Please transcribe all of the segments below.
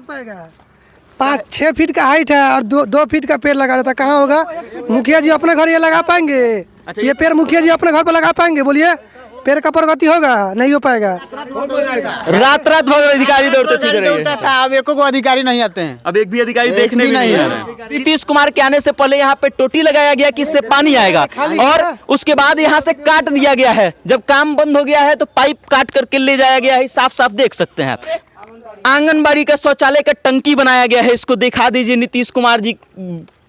लग पाएगा? 5-6 फीट का हाइट है और 2 फीट का पेड़ लगा रहता है, कहाँ होगा? मुखिया जी अपने घर ये लगा पाएंगे? ये पेड़ मुखिया जी अपने घर पर लगा पाएंगे? बोलिए, पेड़ का प्रगति होगा? नहीं हो पाएगा। रात भर अधिकारी दौड़ते था, अब एको को अधिकारी नहीं आते हैं। अब एक भी अधिकारी देखने भी नहीं आ रहे हैं। नीतीश कुमार के आने से पहले यहाँ पे टोटी लगाया गया कि इससे पानी आएगा, और उसके बाद यहाँ से काट दिया गया है। जब काम बंद हो गया है तो पाइप काट करके ले जाया गया है, साफ साफ देख सकते हैं। आंगनबाड़ी का शौचालय का टंकी बनाया गया है, इसको दिखा दीजिए नीतीश कुमार जी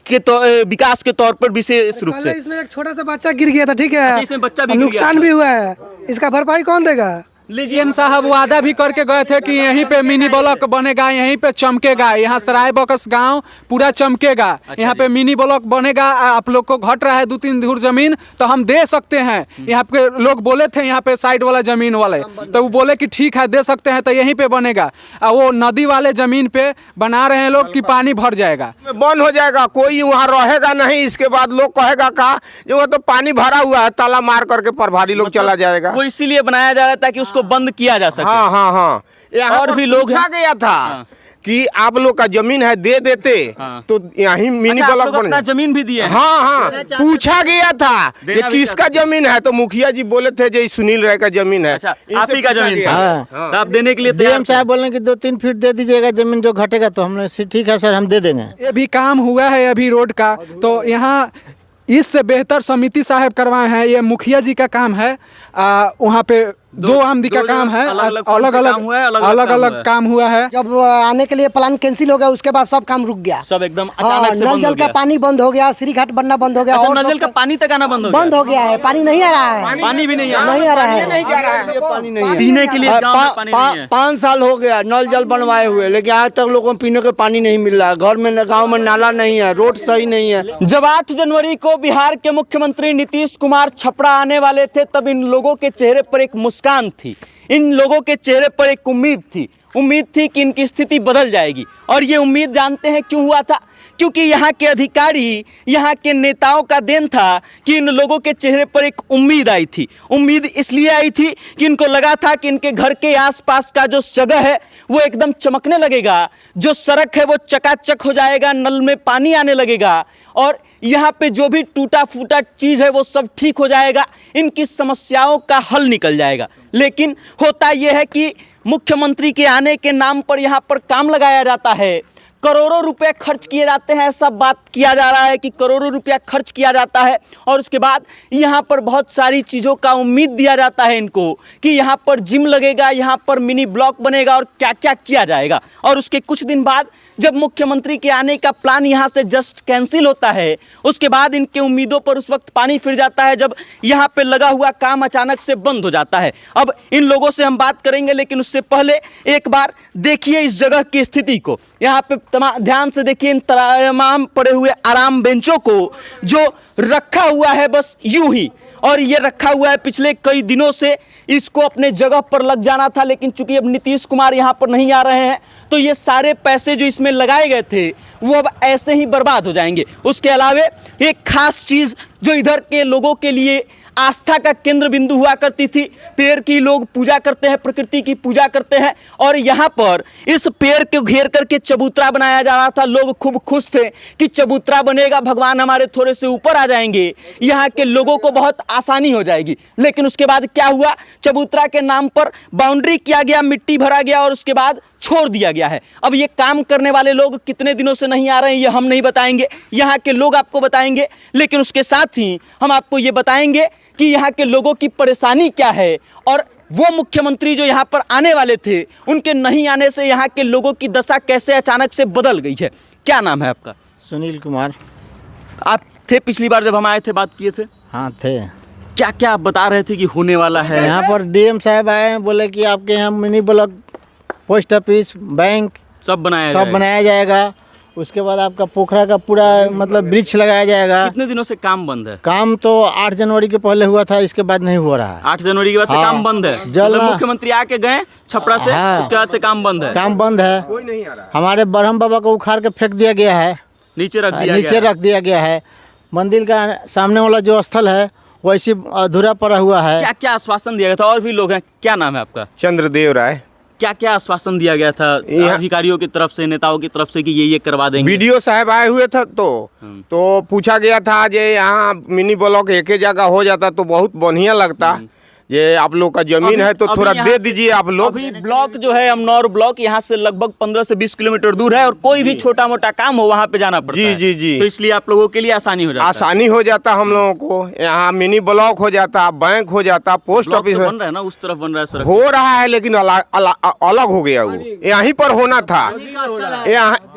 के तो विकास के तौर पर विशेष रूप से। इसमें एक छोटा सा बच्चा गिर गया था, ठीक है? इसमें बच्चा भी नुकसान भी हुआ है, इसका भरपाई कौन देगा? लीजिए साहब, वादा भी करके गए थे कि यहीं पे मिनी ब्लॉक बनेगा, यहीं पे चमकेगा, यहाँ सराय बकस गांव पूरा चमकेगा। यहाँ पे मिनी ब्लॉक बनेगा। आप लोग को घट रहा है 2-3 धुर जमीन, तो हम दे सकते हैं। यहाँ पे लोग बोले थे यहाँ पे साइड वाला जमीन वाले, तो वो बोले कि ठीक है दे सकते हैं, तो यहीं पे बनेगा। और वो नदी वाले जमीन पे बना रहे हैं लोग कि पानी भर जाएगा, बंद हो जाएगा, कोई वहाँ रहेगा नहीं। इसके बाद लोग कहेगा का जो वो तो पानी भरा हुआ है, ताला मार करके प्रभारी लोग चला जाएगा। वो इसीलिए बनाया जा रहा था कि उसको बंद किया जा सके। हाँ। और भी लोग पूछा गया था कि आप लोग का जमीन है दे देते तो यहीं मिनी ब्लॉक बन। अपना जमीन भी दिए। हाँ, पूछा गया था ये किसका जमीन है, तो मुखिया जी बोले थे जो सुनील राय का जमीन है। अच्छा, आप ही का जमीन था, तो आप देने के लिए डीएम साहब बोले कि 2-3 फीट दे दीजिएगा जमीन, जो घटेगा तो हमने ठीक है सर हम दे देंगे। ये भी काम हुआ है अभी रोड का, तो यहाँ इससे बेहतर समिति साहब करवाए हैं। ये मुखिया जी का काम है, वहाँ पे 2 आमदी का काम है, अलग-अलग काम हुआ है। जब आने के लिए प्लान कैंसिल हो गया, उसके बाद सब काम रुक गया, सब एकदम अचानक से नल जल का पानी बंद हो गया, श्री घाट बनना बंद हो गया। और नल जल का पानी तक आना बंद हो गया है, पानी नहीं आ रहा है, पानी भी नहीं आ रहा है, पानी नहीं है पीने के लिए। 5 साल हो गया नल जल बनवाए हुए, लेकिन आज तक लोगों को पीने का पानी नहीं मिल रहा है। घर में गाँव में नाला नहीं है, रोड सही नहीं है। जब 8 जनवरी को बिहार के मुख्यमंत्री नीतीश कुमार छपरा आने वाले थे, तब इन लोगों के चेहरे पर एक मुस्कान थी, इन लोगों के चेहरे पर एक उम्मीद थी कि इनकी स्थिति बदल जाएगी। और ये उम्मीद जानते हैं क्यों हुआ था? क्योंकि यहाँ के अधिकारी, यहाँ के नेताओं का देन था कि इन लोगों के चेहरे पर एक उम्मीद आई थी। उम्मीद इसलिए आई थी कि इनको लगा था कि इनके घर के आसपास का जो जगह है वो एकदम चमकने लगेगा, जो सड़क है वो चकाचक हो जाएगा, नल में पानी आने लगेगा, और यहाँ पे जो भी टूटा फूटा चीज़ है वो सब ठीक हो जाएगा, इनकी समस्याओं का हल निकल जाएगा। लेकिन होता यह है कि मुख्यमंत्री के आने के नाम पर यहाँ पर काम लगाया जाता है, करोड़ों रुपए खर्च किए जाते हैं। सब बात किया जा रहा है कि करोड़ों रुपया खर्च किया जाता है, और उसके बाद यहाँ पर बहुत सारी चीज़ों का उम्मीद दिया जाता है इनको कि यहाँ पर जिम लगेगा, यहाँ पर मिनी ब्लॉक बनेगा और क्या क्या किया जाएगा। और उसके कुछ दिन बाद जब मुख्यमंत्री के आने का प्लान यहाँ से जस्ट कैंसिल होता है, उसके बाद इनके उम्मीदों पर उस वक्त पानी फिर जाता है, जब यहाँ पे लगा हुआ काम अचानक से बंद हो जाता है। अब इन लोगों से हम बात करेंगे, लेकिन उससे पहले एक बार देखिए इस जगह की स्थिति को। यहाँ पे ध्यान से देखिए इन तमाम पड़े हुए आराम बेंचों को, जो रखा हुआ है बस यूं ही, और ये रखा हुआ है पिछले कई दिनों से। इसको अपने जगह पर लग जाना था, लेकिन चूंकि अब नीतीश कुमार यहाँ पर नहीं आ रहे हैं, तो ये सारे पैसे जो इसमें लगाए गए थे वो अब ऐसे ही बर्बाद हो जाएंगे। उसके अलावे एक खास चीज़ जो इधर के लोगों के लिए आस्था का केंद्र बिंदु हुआ करती थी, पेड़ की लोग पूजा करते हैं, प्रकृति की पूजा करते हैं, और यहाँ पर इस पेड़ को घेर करके चबूतरा बनाया जा रहा था। लोग खूब खुश थे कि चबूतरा बनेगा, भगवान हमारे थोड़े से ऊपर आ जाएंगे, यहाँ के लोगों को बहुत आसानी हो जाएगी। लेकिन उसके बाद क्या हुआ? चबूतरा के नाम पर बाउंड्री किया गया, मिट्टी भरा गया और उसके बाद छोड़ दिया गया है। अब ये काम करने वाले लोग कितने दिनों से नहीं आ रहे हैं ये हम नहीं बताएंगे, यहाँ के लोग आपको बताएंगे। लेकिन उसके साथ ही हम आपको ये बताएंगे कि यहाँ के लोगों की परेशानी क्या है, और वो मुख्यमंत्री जो यहाँ पर आने वाले थे उनके नहीं आने से यहाँ के लोगों की दशा कैसे अचानक से बदल गई है। क्या नाम है आपका? सुनील कुमार। आप थे पिछली बार जब हम आए थे, बात किए थे? हाँ थे। क्या क्या आप बता रहे थे कि होने वाला है? यहाँ पर डीएम साहब आए हैं, बोले कि आपके यहाँ mini block, post office, bank सब बनाया जाएगा। उसके बाद आपका पोखरा का पूरा मतलब वृक्ष लगाया जाएगा। कितने दिनों से काम बंद है? काम तो 8 जनवरी के पहले हुआ था, इसके बाद नहीं हो रहा है। 8 जनवरी के बाद से काम बंद है। जल मुख्यमंत्री आके गए छपरा से, उसके बाद से काम बंद है। काम बंद है, कोई नहीं आ रहा। हमारे ब्रह्म बाबा को उखाड़ के फेंक दिया गया है, नीचे रख दिया गया है। मंदिर का सामने वाला जो स्थल है वैसे अधूरा पड़ा हुआ है। क्या क्या आश्वासन दिया गया था? और भी लोग हैं, क्या नाम है आपका? चंद्रदेव राय। क्या क्या आश्वासन दिया गया था अधिकारियों की तरफ से, नेताओं की तरफ से कि ये करवा देंगे? वीडियो साहब आए हुए थे तो पूछा गया था जे यहाँ मिनी ब्लॉक एक ही जगह हो जाता तो बहुत बढ़िया लगता। ये आप लोग का जमीन है तो थोड़ा दे दीजिए आप लोग। अभी ब्लॉक जो है अमनौर ब्लॉक यहाँ से लगभग 15 से 20 किलोमीटर दूर है और कोई भी छोटा मोटा काम हो वहाँ पे जाना पड़ता है। जी जी। तो इसलिए आप लोगों के लिए आसानी हो जाता है। आसानी हो जाता हम लोगों को, यहाँ मिनी ब्लॉक हो जाता, बैंक हो जाता, पोस्ट ऑफिस बन रहा है ना, उस तरफ बन रहा है सड़क। हो रहा है लेकिन अलग हो गया, वो यहीं पर होना था।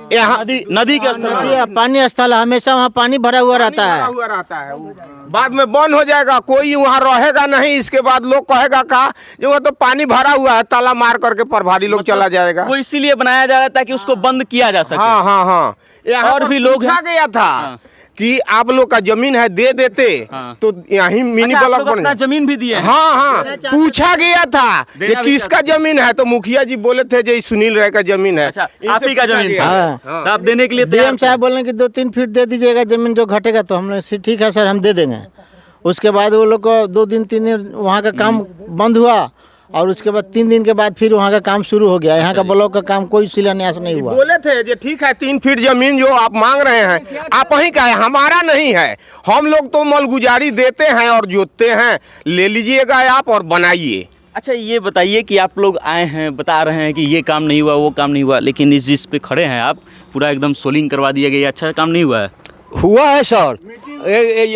यहाँ नदी के स्तर पानी स्थल हमेशा वहाँ पानी भरा हुआ रहता है। बाद में बंद हो जाएगा, कोई वहाँ रहेगा नहीं। इसके बाद लोग कहेगा का जो वो तो पानी भरा हुआ है, ताला मार करके प्रभारी लोग चला जाएगा। वो इसीलिए बनाया जा रहा था कि उसको बंद किया जा सके। हाँ। और भी लोग पूछा गया था कि आप लोग का जमीन है दे देते तो यहीं मिनी ब्लॉक बन। अपना जमीन भी दिए। हाँ पूछा गया था ये किसका जमीन है, तो मुखिया जी बोले थे जो सुनील राय का जमीन है। अच्छा, आप ही का जमीन था। तो आप देने के लिए डीएम साहब बोले कि 2-3 फीट दे दीजिएगा जमीन, जो घटेगा तो हम लोग ठीक है सर हम दे देंगे। उसके बाद वो लोग को 2 दिन 3 दिन वहाँ का काम बंद हुआ और उसके बाद 3 दिन के बाद फिर वहाँ का काम शुरू हो गया। यहाँ का ब्लॉक का काम कोई शिलान्यास नहीं हुआ। बोले थे जो ठीक है 3 फीट जमीन जो आप मांग रहे हैं आप वहीं का है, हमारा नहीं है। हम लोग तो मलगुजारी देते हैं और जोतते हैं, ले लीजिएगा आप और बनाइए। अच्छा ये बताइए कि आप लोग आए हैं बता रहे हैं कि ये काम नहीं हुआ वो काम नहीं हुआ, लेकिन इस पे खड़े हैं आप, पूरा एकदम सोलिंग करवा दिया गया, अच्छा काम नहीं हुआ है? हुआ है सर,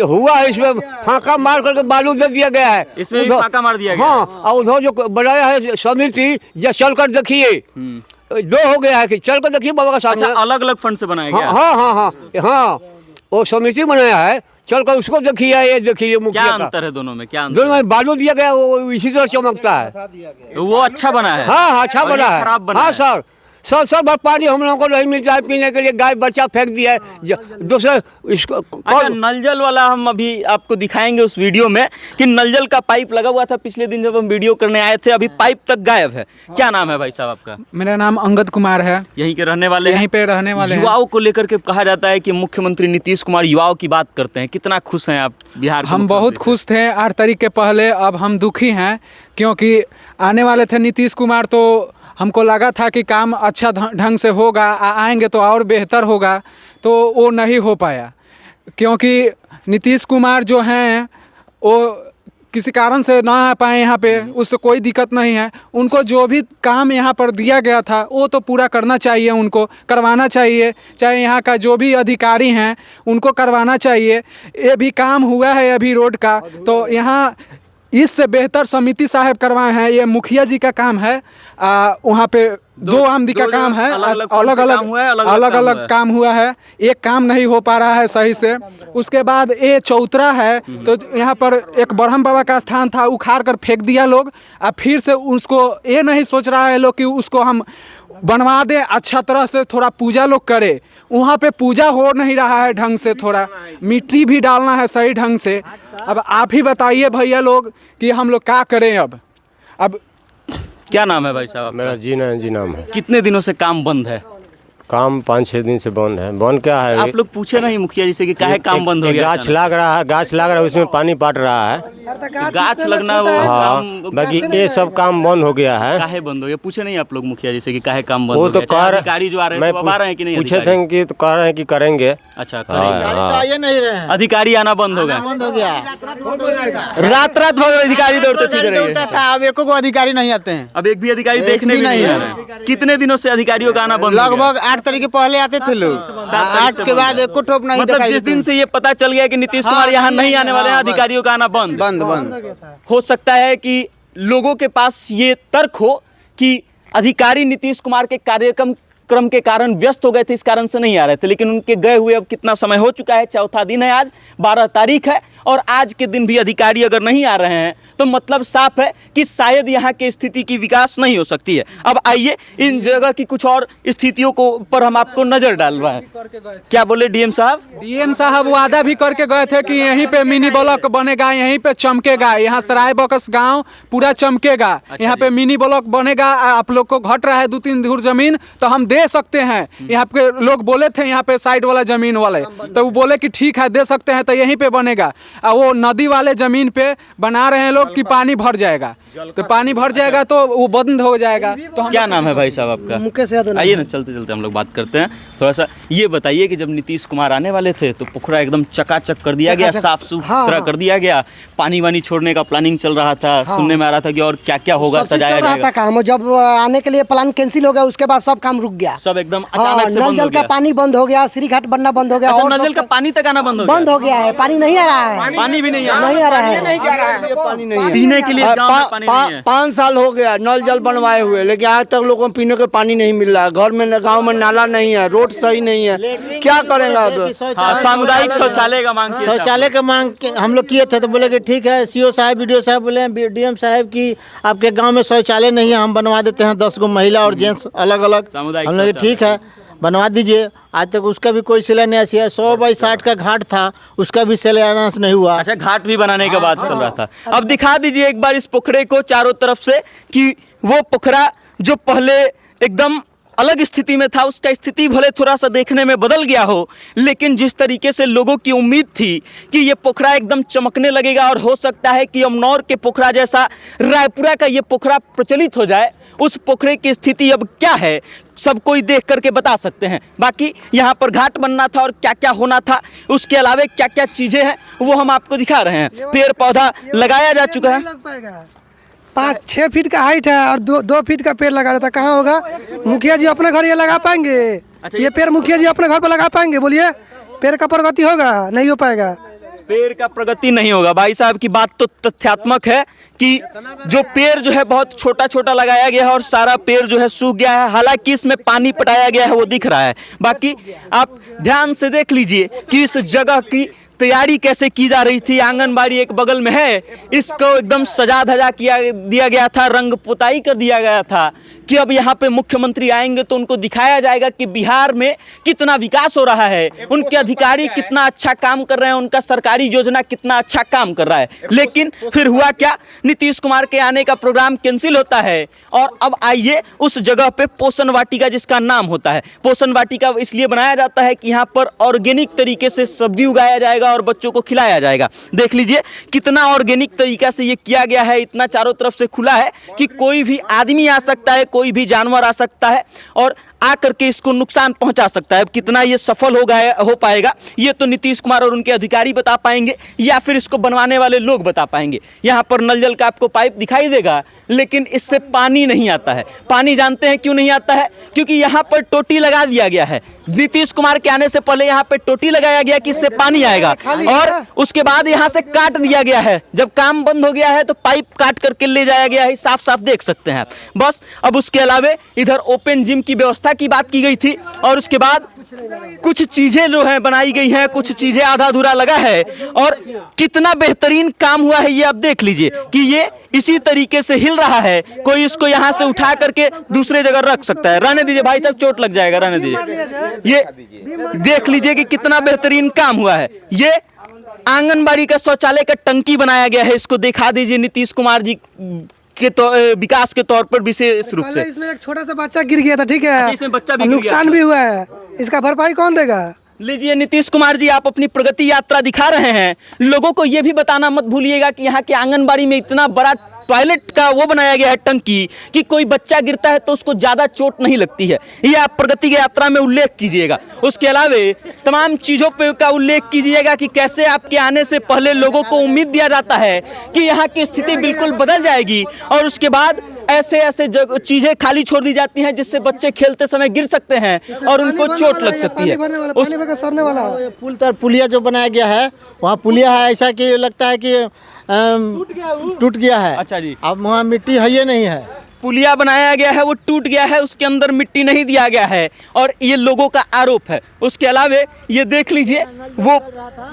हुआ है। इसमें फाका मार करके बालू दे दिया गया है। इसमें भी फाका मार दिया गया। हाँ, और उधर जो बनाया है समिति, या चल कर देखिए 2 हो गया है कि चल कर देखिए बाबा का सामने। अच्छा, अलग अलग फंड से बनाया गया? हाँ, वो समिति बनाया है, चल कर उसको देखिए। ये देखिए क्या अंतर है दोनों में? क्या अंतर? दोनों में बालू दिया गया, वो इसी तरह चमकता है। वो अच्छा बना है। हाँ अच्छा बना है। खराब बना हाँ है। सर भर पानी हम लोगों को नहीं मिलता है पीने के लिए, गाय बच्चा फेंक दिया है दूसरे इसको। अच्छा, नल जल वाला हम अभी आपको दिखाएंगे उस वीडियो में कि नल जल का पाइप लगा हुआ था पिछले दिन जब हम वीडियो करने आए थे, अभी पाइप तक गायब है। क्या नाम है भाई साहब आपका? मेरा नाम अंगद कुमार है। यहीं के रहने वाले? यहीं पे रहने वाले हैं। युवाओं को लेकर के कहा जाता है कि मुख्यमंत्री नीतीश कुमार युवाओं की बात करते हैं, कितना खुश हैं आप बिहार के? हम बहुत खुश थे 8 तारीख के पहले, अब हम दुखी हैं क्योंकि आने वाले थे नीतीश कुमार तो हमको लगा था कि काम अच्छा ढंग से होगा, आएंगे तो और बेहतर होगा, तो वो नहीं हो पाया क्योंकि नीतीश कुमार जो हैं वो किसी कारण से ना आ पाए यहाँ पे, उससे कोई दिक्कत नहीं है। उनको जो भी काम यहाँ पर दिया गया था वो तो पूरा करना चाहिए, उनको करवाना चाहिए, चाहे यहाँ का जो भी अधिकारी हैं उनको करवाना चाहिए। ये भी काम हुआ है अभी रोड का, तो यहाँ इससे बेहतर समिति साहब करवाए हैं। ये मुखिया जी का काम है, वहाँ पे 2 आमदी का काम है, अलग अलग काम हुआ है, एक काम नहीं हो पा रहा है सही से। उसके बाद ये चौतरा है, तो यहाँ पर एक ब्रह्म बाबा का स्थान था, उखाड़ कर फेंक दिया लोग। अब फिर से उसको ये नहीं सोच रहा है लोग कि उसको हम बनवा दें, अच्छा तरह से थोड़ा पूजा लोग करे। वहाँ पे पूजा हो नहीं रहा है ढंग से, थोड़ा मिट्टी भी डालना है सही ढंग से। अब आप ही बताइए भैया लोग कि हम लोग क्या करें अब। क्या नाम है भाई साहब? मेरा जी नाम है। कितने दिनों से काम बंद है? काम 5-6 दिन से बंद है। बंद क्या है? आप लोग पूछे नहीं मुखिया जी से कि काहे काम बंद हो गया? गाछ लग रहा है, उसमें पानी पाट रहा है। गाछ लगना वो हाँ, बाकी ये सब काम बंद हो गया है। काहे बंद हो गया? पूछे नहीं आप लोग मुखिया जी से कि काहे काम बंद वो हो तो गया? अधिकारी जो आ रहे हैं बता रहे हैं कि नहीं? पूछे थे कि तो कह रहे हैं कि करेंगे। अच्छा करेंगे। ये नहीं रहे, अधिकारी आना बंद हो गया। बंद हो गया। रात भर अधिकारी दौड़ते था, अब एको को अधिकारी नहीं आते हैं। अब एक भी अधिकारी देखने भी नहीं आ रहे हैं। कितने दिनों से अधिकारियों का आना बंद? लगभग 8 तारीख के पहले आते थे लोग, 8 के बाद एको ठोप नहीं। मतलब जिस दिन से ये पता चल गया कि नीतीश कुमार यहाँ नहीं आने वाले हैं, अधिकारियों का आना बंद। हो सकता है कि लोगों के पास ये तर्क हो कि अधिकारी नीतीश कुमार के कार्यक्रम के कारण व्यस्त हो गए थे, इस कारण से नहीं आ रहे थे, लेकिन उनके गए हुए अब कितना समय हो चुका है, 4था दिन है आज, 12 तारीख है, और आज के दिन भी अधिकारी अगर नहीं आ रहे हैं तो मतलब साफ है कि शायद यहाँ की स्थिति की विकास नहीं हो सकती है। अब आइए इन जगह की कुछ और स्थितियों को पर हम आपको नजर डाल रहे हैं। क्या बोले डीएम साहब? डीएम साहब वादा भी करके गए थे कि यहीं पे मिनी ब्लॉक बनेगा, यहीं पे चमकेगा, यहाँ सराय बकस गाँव पूरा चमकेगा, यहाँ पे मिनी ब्लॉक बनेगा। आप लोग को घट रहा है 2-3 धूर जमीन तो हम दे दे सकते हैं। यहाँ पे लोग बोले थे यहाँ पे साइड वाला जमीन वाले, तो वो बोले कि ठीक है दे सकते हैं, तो यहीं पे बनेगा। और वो नदी वाले जमीन पे बना रहे हैं लोग कि पानी भर जाएगा, तो पानी भर जाएगा तो वो बंद हो जाएगा। तो क्या नाम है भाई साहब आपका? मुकेश यादव। आइए ना, चलते चलते हम लोग बात करते हैं थोड़ा सा। ये बताइए कि जब नीतीश कुमार आने वाले थे तो पोखरा एकदम चकाचक कर दिया गया, साफ सुथरा कर दिया गया, पानी वानी छोड़ने का प्लानिंग चल रहा था, सुनने में आ रहा था कि और क्या क्या होगा, सजाया जाएगा काम। जब आने के लिए प्लान कैंसिल हो गया उसके बाद सब काम रुक गया, सब एकदम अचानक से नल जल का पानी बंद हो गया, श्री घाट बनना बंद हो गया, और नल जल का पानी तक आना बंद हो गया है, पानी नहीं आ रहा है, पानी भी नहीं आ रहा है, पानी नहीं है पीने के लिए गाँव में पानी नहीं है। 5 साल हो गया नल जल बनवाए हुए, लेकिन आज तक लोगों को पीने का पानी नहीं मिल रहा है। घर में गांव में नाला नहीं है, रोड सही नहीं है, क्या करेगा? सामुदायिक शौचालय का मांग किया, शौचालय का मांग हम लोग किए थे, तो बोले कि ठीक है, सीओ साहब बीडीओ साहब बोले, डीएम साहब की आपके गांव में शौचालय नहीं है, हम बनवा देते हैं 10 गो महिला और जेंट्स अलग अलग। सामुदायिक हम लोग ठीक है बनवा दीजिए। आज तक उसका भी कोई शिलान्यास है। 100 बाई 60 का घाट था, उसका भी शिलान्यास नहीं हुआ। अच्छा, घाट भी बनाने का बात चल रहा था। अब दिखा दीजिए एक बार इस पोखरे को चारों तरफ से कि वो पोखरा जो पहले एकदम अलग स्थिति में था, उसका स्थिति भले थोड़ा सा देखने में बदल गया हो, लेकिन जिस तरीके से लोगों की उम्मीद थी कि ये पोखरा एकदम चमकने लगेगा और हो सकता है कि अमनौर के पोखरा जैसा रायपुरा का ये पोखरा प्रचलित हो जाए, उस पोखरे की स्थिति अब क्या है सब कोई देख करके बता सकते हैं। बाकी यहाँ पर घाट बनना था और क्या क्या होना था, उसके अलावा क्या क्या चीज़ें हैं वो हम आपको दिखा रहे हैं। पेड़ पौधा लगाया जा चुका है, 5-6 फीट का हाइट है और 2 फीट का पेड़ लगा रहता, कहाँ होगा? मुखिया जी अपने घर ये लगा पाएंगे? ये पेड़ मुखिया जी अपने घर पर लगा पाएंगे? बोलिए, पेड़ का प्रगति होगा? नहीं हो पाएगा। पेड़ का प्रगति नहीं होगा। भाई साहब की बात तो तथ्यात्मक है कि जो पेड़ जो है बहुत छोटा छोटा लगाया गया है और सारा पेड़ जो है सूख गया है। हालांकि इसमें पानी पटाया गया है वो दिख रहा है। बाकी आप ध्यान से देख लीजिए कि इस जगह की तैयारी कैसे की जा रही थी। आंगनबाड़ी एक बगल में है, इसको एकदम सजा धजा किया दिया गया था, रंग पुताई कर दिया गया था कि अब यहाँ पे मुख्यमंत्री आएंगे तो उनको दिखाया जाएगा कि बिहार में कितना विकास हो रहा है, उनके अधिकारी कितना अच्छा काम कर रहे हैं, उनका सरकारी योजना कितना अच्छा काम कर रहा है। लेकिन फिर हुआ क्या, नीतीश कुमार के आने का प्रोग्राम कैंसिल होता है और अब आइए उस जगह पे पोषण वाटिका जिसका नाम होता है। पोषण वाटिका इसलिए बनाया जाता है कि यहाँ पर ऑर्गेनिक तरीके से सब्जी उगाया जाएगा और बच्चों को खिलाया जाएगा। देख लीजिए कितना ऑर्गेनिक तरीका से ये किया गया है, इतना चारों तरफ से खुला है कि कोई भी आदमी आ सकता है, कोई भी जानवर आ सकता है और आकर के इसको नुकसान पहुंचा सकता है। कितना ये सफल हो पाएगा ये तो नीतीश कुमार और उनके अधिकारी बता पाएंगे या फिर इसको बनवाने वाले लोग बता पाएंगे। यहाँ पर नल जल का आपको पाइप दिखाई देगा, लेकिन इससे पानी नहीं आता है। पानी जानते हैं क्यों नहीं आता है? क्योंकि यहाँ पर टोटी लगा दिया गया है। नीतीश कुमार के आने से पहले यहाँ पे टोटी लगाया गया कि इससे पानी आएगा और उसके बाद यहाँ से काट दिया गया है। जब काम बंद हो गया है तो पाइप काट करके ले जाया गया है, साफ साफ देख सकते हैं बस। अब उसके अलावे इधर ओपन जिम की व्यवस्था की बात की गई थी और उसके बाद कुछ चीजें जो है बनाई गई हैं, कुछ चीजें आधा अधूरा लगा है और कितना बेहतरीन काम हुआ है ये आप देख लीजिए कि ये इसी तरीके से हिल रहा है। कोई इसको यहाँ से उठा करके दूसरे जगह रख सकता है। रहने दीजिए भाई साहब, चोट लग जाएगा, रहने दीजिए। ये देख लीजिए कि कितना बेहतरीन काम हुआ है। ये आंगनबाड़ी का शौचालय का टंकी बनाया गया है, इसको दिखा दीजिए नीतीश कुमार जी के तो विकास के तौर पर विशेष रूप से। इसमें एक छोटा सा बच्चा गिर गया था, ठीक है? अच्छा, इसमें बच्चा भी नुकसान भी हुआ है, इसका भरपाई कौन देगा? लीजिए नीतीश कुमार जी, आप अपनी प्रगति यात्रा दिखा रहे हैं, लोगों को यह भी बताना मत भूलिएगा कि यहाँ के आंगनबाड़ी में इतना बड़ा टॉयलेट का वो बनाया गया है टंकी कि कोई बच्चा गिरता है तो उसको ज्यादा चोट नहीं लगती है। ये आप प्रगति की यात्रा में उल्लेख कीजिएगा। उसके अलावे तमाम चीजों पे का उल्लेख कीजिएगा कि कैसे आपके आने से पहले लोगों को उम्मीद दिया जाता है कि यहाँ की स्थिति बिल्कुल बदल जाएगी और उसके बाद ऐसे ऐसे चीजें खाली छोड़ दी जाती हैं जिससे बच्चे खेलते समय गिर सकते हैं और उनको चोट लग सकती है। पुल पुलिया जो बनाया गया है वहाँ पुलिया है ऐसा कि लगता है कि टूट गया है। अच्छा जी, अब वहाँ मिट्टी है ये नहीं है। पुलिया बनाया गया है वो टूट गया है, उसके अंदर मिट्टी नहीं दिया गया है और ये लोगों का आरोप है। उसके अलावे ये देख लीजिए वो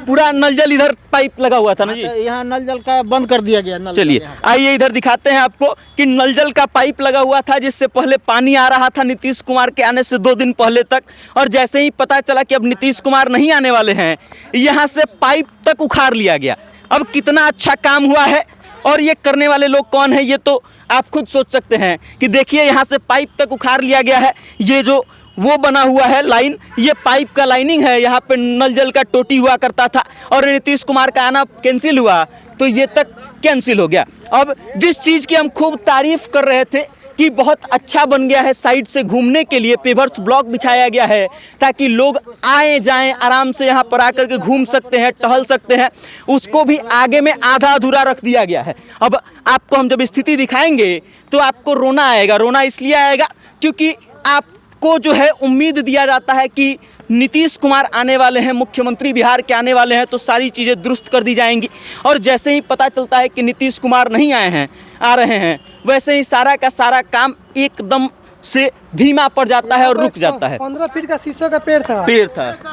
पूरा नल जल इधर पाइप लगा हुआ था ना जी, यहाँ नल जल का बंद कर दिया गया। चलिए आइए इधर दिखाते हैं आपको कि नल जल का पाइप लगा हुआ था जिससे पहले पानी आ रहा था नीतीश कुमार के आने से 2 दिन पहले तक, और जैसे ही पता चला कि अब नीतीश कुमार नहीं आने वाले हैं यहाँ से पाइप तक उखाड़ लिया गया। अब कितना अच्छा काम हुआ है और ये करने वाले लोग कौन है ये तो आप खुद सोच सकते हैं कि देखिए यहाँ से पाइप तक उखाड़ लिया गया है। ये जो वो बना हुआ है लाइन, ये पाइप का लाइनिंग है, यहाँ पे नल जल का टोटी हुआ करता था और नीतीश कुमार का आना कैंसिल हुआ तो ये तक कैंसिल हो गया। अब जिस चीज़ की हम खूब तारीफ कर रहे थे कि बहुत अच्छा बन गया है, साइड से घूमने के लिए पेवर्स ब्लॉक बिछाया गया है ताकि लोग आए जाएं आराम से यहाँ पर आकर के घूम सकते हैं, टहल सकते हैं, उसको भी आगे में आधा अधूरा रख दिया गया है। अब आपको हम जब स्थिति दिखाएंगे तो आपको रोना आएगा। रोना इसलिए आएगा क्योंकि आपको जो है उम्मीद दिया जाता है कि नीतीश कुमार आने वाले हैं, मुख्यमंत्री बिहार के आने वाले हैं तो सारी चीज़ें दुरुस्त कर दी जाएंगी, और जैसे ही पता चलता है कि नीतीश कुमार नहीं आ रहे हैं वैसे ही सारा का सारा काम एकदम से धीमा पड़ जाता है और रुक जाता है। 15 फीट का शीशो का पेड़ था,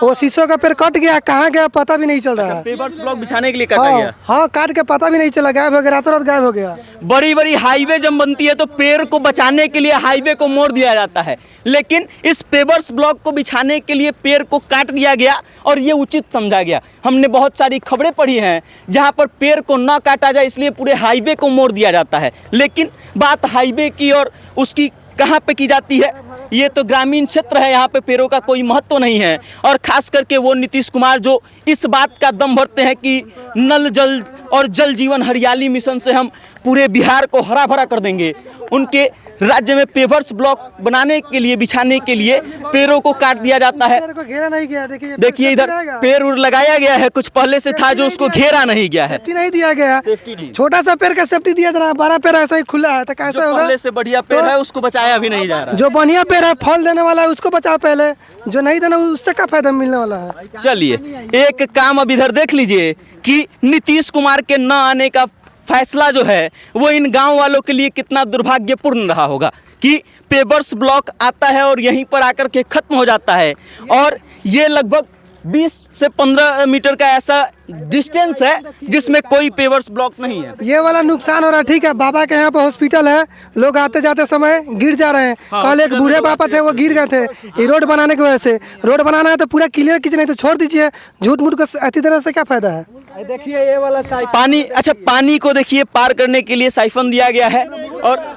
वो शीशो का पेड़ कट गया, कहाँ गया पता भी नहीं चल रहा है। पेवर्स ब्लॉक बिछाने के लिए काटा गया। हाँ, काट के पता भी नहीं चला, गायब हो गया, रातों रात गायब हो गया। बड़ी बड़ी हाईवे जब बनती है तो पेड़ को बचाने के लिए हाईवे को मोड़ दिया जाता है, लेकिन इस पेवर्स ब्लॉक को बिछाने के लिए पेड़ को काट दिया गया और ये उचित समझा गया। हमने बहुत सारी खबरें पढ़ी हैं जहां पर पेड़ को न काटा जाए इसलिए पूरे हाईवे को मोड़ दिया जाता है, लेकिन बात हाईवे की और उसकी कहाँ पे की जाती है, ये तो ग्रामीण क्षेत्र है, यहाँ पे पेड़ों का कोई महत्व नहीं है। और खास करके वो नीतीश कुमार जो इस बात का दम भरते हैं कि नल जल और जल जीवन हरियाली मिशन से हम पूरे बिहार को हरा भरा कर देंगे, उनके राज्य में पेवर्स ब्लॉक बनाने के लिए, बिछाने के लिए पेड़ों को काट दिया जाता है। घेरा नहीं गया, देखिए इधर पेड़ उड़ लगाया गया है, कुछ पहले से था जो उसको घेरा नहीं गया है, नहीं दिया गया। छोटा सा पेड़ का सेफ्टी दिया जा रहा है, बड़ा पेड़ ऐसा ही खुला है तो कैसे होगा। पहले से बढ़िया पेड़ है उसको बचाया भी नहीं जा रहा। जो बढ़िया पेड़ है, फल देने वाला है, उसको बचाओ पहले, जो नहीं देना उससे क्या फायदा मिलने वाला है। चलिए एक काम अब इधर देख लीजिए कि नीतीश कुमार के न आने का फैसला जो है वो इन गांव वालों के लिए कितना दुर्भाग्यपूर्ण रहा होगा कि पेवर्स ब्लॉक आता है और यहीं पर आकर के खत्म हो जाता है, और ये लगभग 20 से 15 मीटर का ऐसा डिस्टेंस है जिसमें कोई पेवर्स ब्लॉक नहीं है। ये वाला नुकसान हो रहा है। ठीक है, बाबा के यहाँ पे हॉस्पिटल है, लोग आते जाते समय गिर जा रहे हैं। कल एक बूढ़े बाबा थे, वो गिर गए थे ये रोड बनाने की वजह से। रोड बनाना है तो पूरा क्लियर कीजिए, नहीं तो छोड़ दीजिए। झूठ मूठ को अच्छी तरह से क्या फायदा है। देखिए ये वाला पानी, अच्छा पानी को देखिए पार करने के लिए साइफन दिया गया है और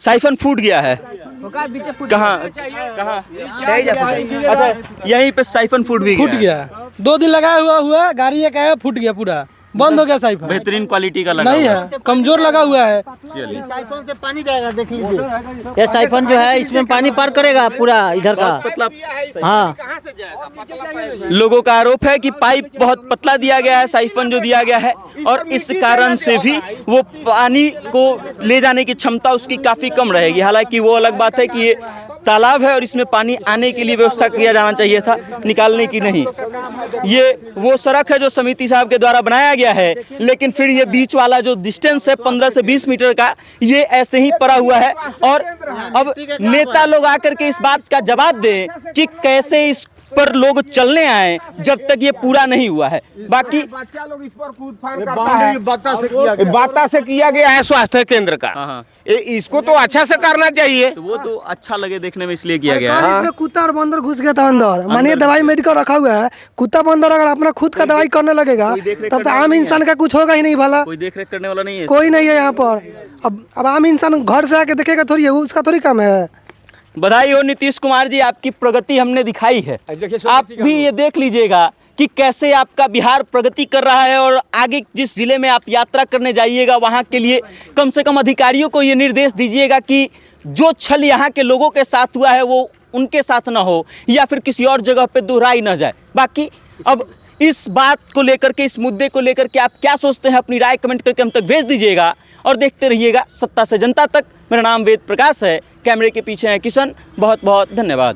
साइफन फूट गया है। कहाँ अच्छा यहीं पे साइफन फूट गया। 2 दिन लगाया हुआ गाड़ी एक आया, फूट गया, पूरा बंद हो गया। साइफन बेहतरीन क्वालिटी का लगा नहीं है, कमजोर लगा हुआ है। साइफन से पानी जाएगा, देख लीजिए। ये साइफन जो है इसमें पानी पार करेगा पूरा इधर का। मतलब हाँ, लोगों का आरोप है कि पाइप बहुत पतला दिया गया है, साइफन जो दिया गया है, और इस कारण से भी वो पानी को ले जाने की क्षमता उसकी काफ़ी कम रहेगी। हालांकि वो अलग बात है कि ये तालाब है और इसमें पानी आने के लिए व्यवस्था किया जाना चाहिए था, निकालने की नहीं। ये वो सड़क है जो समिति साहब के द्वारा बनाया गया है, लेकिन फिर ये बीच वाला जो डिस्टेंस है 15 से 20 मीटर का, ये ऐसे ही पड़ा हुआ है। और अब नेता लोग आकर के इस बात का जवाब दें कि कैसे इस पर लोग चलने आए जब तक ये पूरा नहीं हुआ है। बाकी बाता से किया गया है स्वास्थ्य केंद्र का, इसको तो अच्छा से करना चाहिए। तो वो तो अच्छा लगे देखने में इसलिए किया गया है। कुत्ता और बंदर घुस गया था अंदर, मानिए दवाई मेडिकल रखा हुआ है, कुत्ता बंदर अगर अपना खुद का दवाई करने लगेगा तब तो आम इंसान का कुछ होगा ही नहीं। भला कोई देख रेख करने वाला नहीं है, कोई नहीं है यहाँ पर। अब आम इंसान घर से आके देखेगा थोड़ी है, उसका थोड़ी काम है। बधाई हो नीतीश कुमार जी, आपकी प्रगति हमने दिखाई है। आप भी ये देख लीजिएगा कि कैसे आपका बिहार प्रगति कर रहा है, और आगे जिस जिले में आप यात्रा करने जाइएगा वहाँ के लिए कम से कम अधिकारियों को ये निर्देश दीजिएगा कि जो छल यहाँ के लोगों के साथ हुआ है वो उनके साथ ना हो, या फिर किसी और जगह पे दोहराई ना जाए। बाकी अब इस बात को लेकर के, इस मुद्दे को लेकर के आप क्या सोचते हैं, अपनी राय कमेंट करके हम तक भेज दीजिएगा, और देखते रहिएगा सत्ता से जनता तक। मेरा नाम वेद प्रकाश है, कैमरे के पीछे है किशन। बहुत बहुत धन्यवाद।